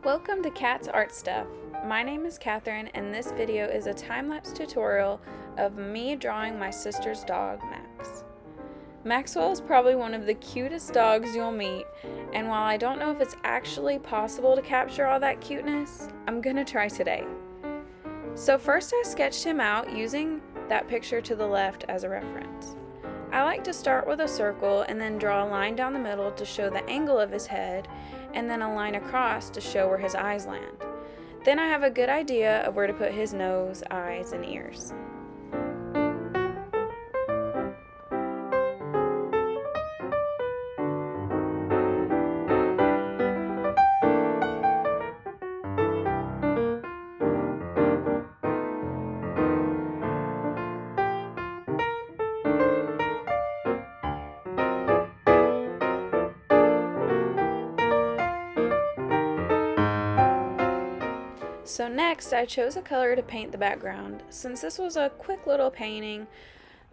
Welcome to Kat's Art Stuff. My name is Catherine and this video is a time-lapse tutorial of me drawing my sister's dog, Max. Maxwell is probably one of the cutest dogs you'll meet, and while I don't know if it's actually possible to capture all that cuteness, I'm gonna try today. So first I sketched him out using that picture to the left as a reference. I like to start with a circle and then draw a line down the middle to show the angle of his head, and then a line across to show where his eyes land. Then I have a good idea of where to put his nose, eyes, and ears. So next, I chose a color to paint the background. Since this was a quick little painting,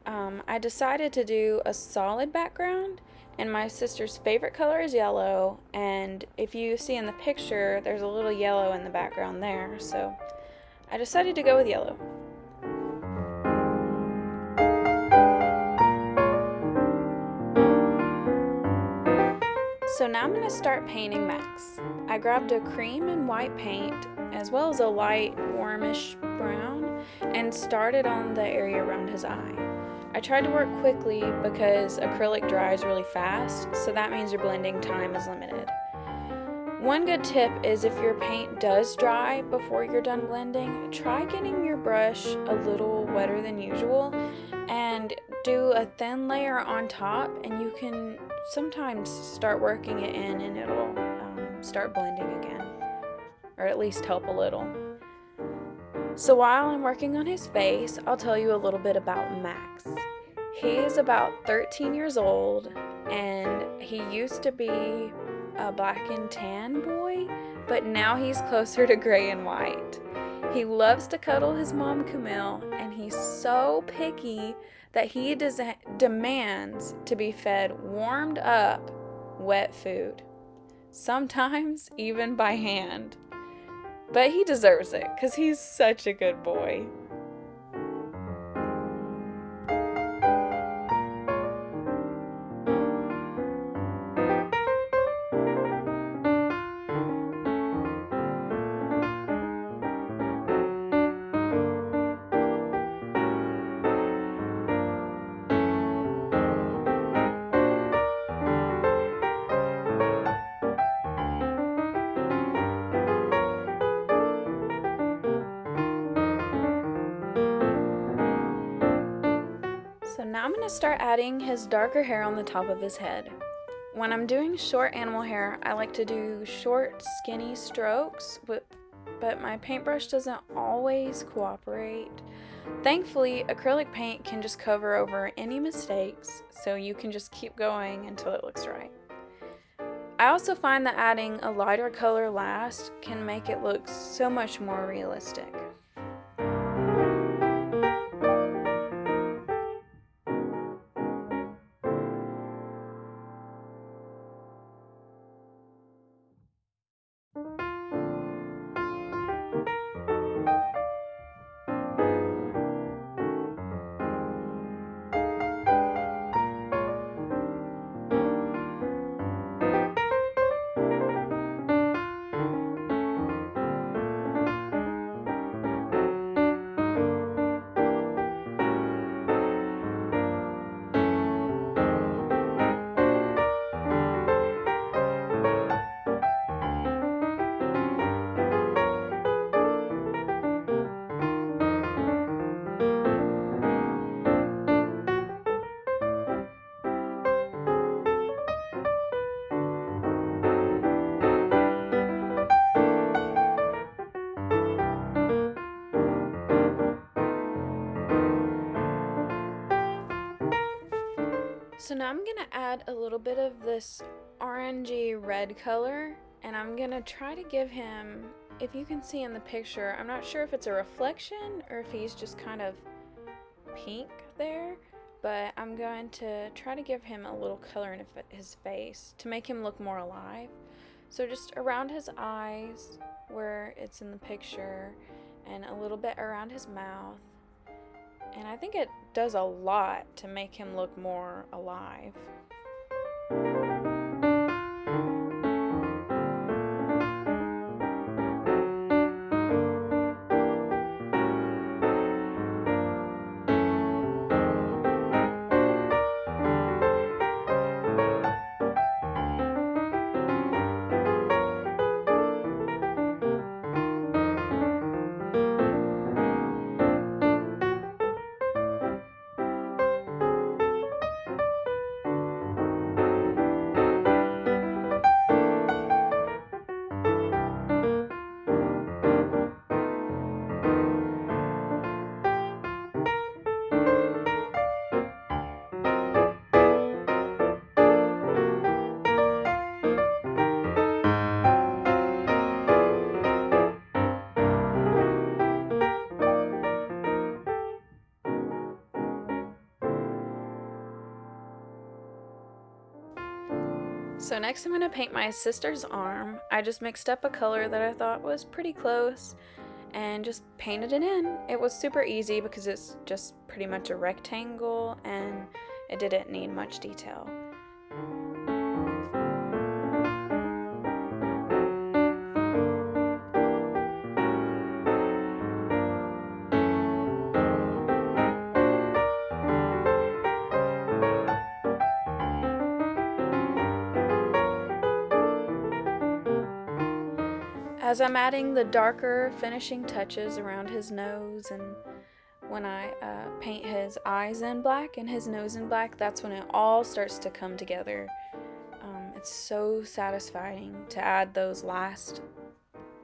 I decided to do a solid background, and my sister's favorite color is yellow, and if you see in the picture, there's a little yellow in the background there, so I decided to go with yellow. So now I'm going to start painting Max. I grabbed a cream and white paint as well as a light warmish brown and started on the area around his eye. I tried to work quickly because acrylic dries really fast, so that means your blending time is limited. One good tip is if your paint does dry before you're done blending, try getting your brush a little wetter than usual and do a thin layer on top, and you can sometimes start working it in and it'll start blending again, or at least help a little. So while I'm working on his face, I'll tell you a little bit about Max. He is about 13 years old and he used to be a black and tan boy, but now he's closer to gray and white. He loves to cuddle his mom Camille, and he's so picky that he demands to be fed warmed up wet food, sometimes even by hand. But he deserves it because he's such a good boy. So now I'm going to start adding his darker hair on the top of his head. When I'm doing short animal hair, I like to do short, skinny strokes, but my paintbrush doesn't always cooperate. Thankfully, acrylic paint can just cover over any mistakes, so you can just keep going until it looks right. I also find that adding a lighter color last can make it look so much more realistic. So now I'm going to add a little bit of this orangey red color, and I'm going to try to give him, if you can see in the picture, I'm not sure if it's a reflection or if he's just kind of pink there, but I'm going to try to give him a little color in his face to make him look more alive. So just around his eyes, where it's in the picture, and a little bit around his mouth. And I think it does a lot to make him look more alive. So next I'm going to paint my sister's arm. I just mixed up a color that I thought was pretty close and just painted it in. It was super easy because it's just pretty much a rectangle and it didn't need much detail. As I'm adding the darker finishing touches around his nose, and when I paint his eyes in black and his nose in black, that's when it all starts to come together. It's so satisfying to add those last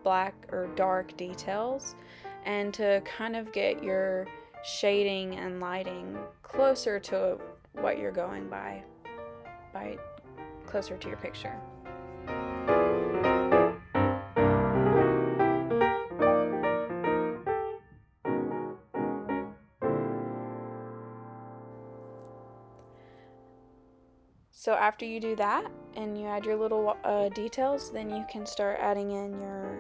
black or dark details and to kind of get your shading and lighting closer to what you're going by closer to your picture. So after you do that and you add your little details, then you can start adding in your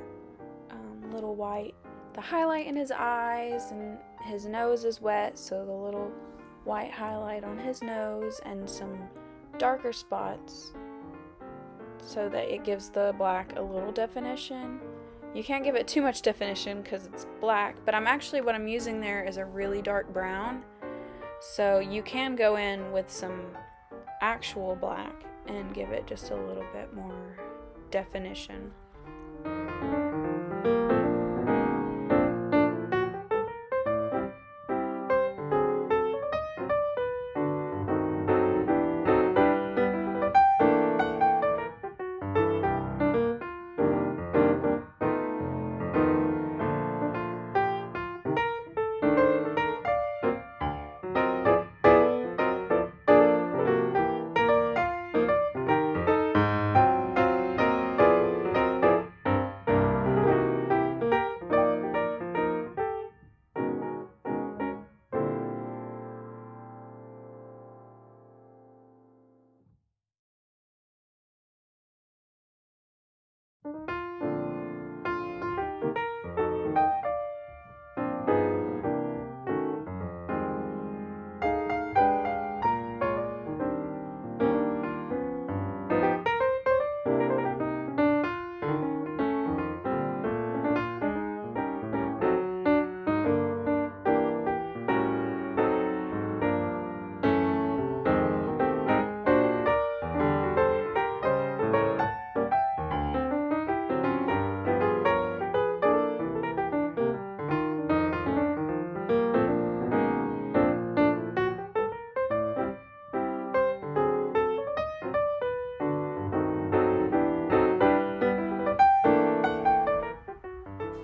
little white, the highlight in his eyes, and his nose is wet, so the little white highlight on his nose and some darker spots so that it gives the black a little definition. You can't give it too much definition because it's black, but what I'm using there is a really dark brown, so you can go in with some actual black and give it just a little bit more definition.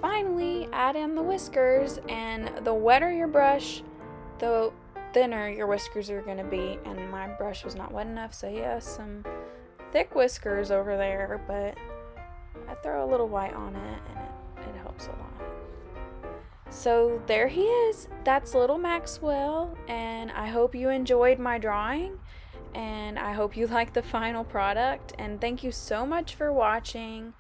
Finally, add in the whiskers, and the wetter your brush, the thinner your whiskers are going to be, and my brush was not wet enough, so yeah, some thick whiskers over there, but I throw a little white on it and it helps a lot. So there he is. That's little Maxwell, and I hope you enjoyed my drawing, and I hope you like the final product, and thank you so much for watching.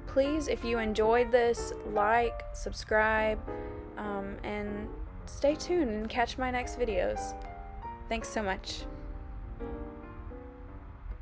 Please, if you enjoyed this, like, subscribe, and stay tuned and catch my next videos. Thanks so much.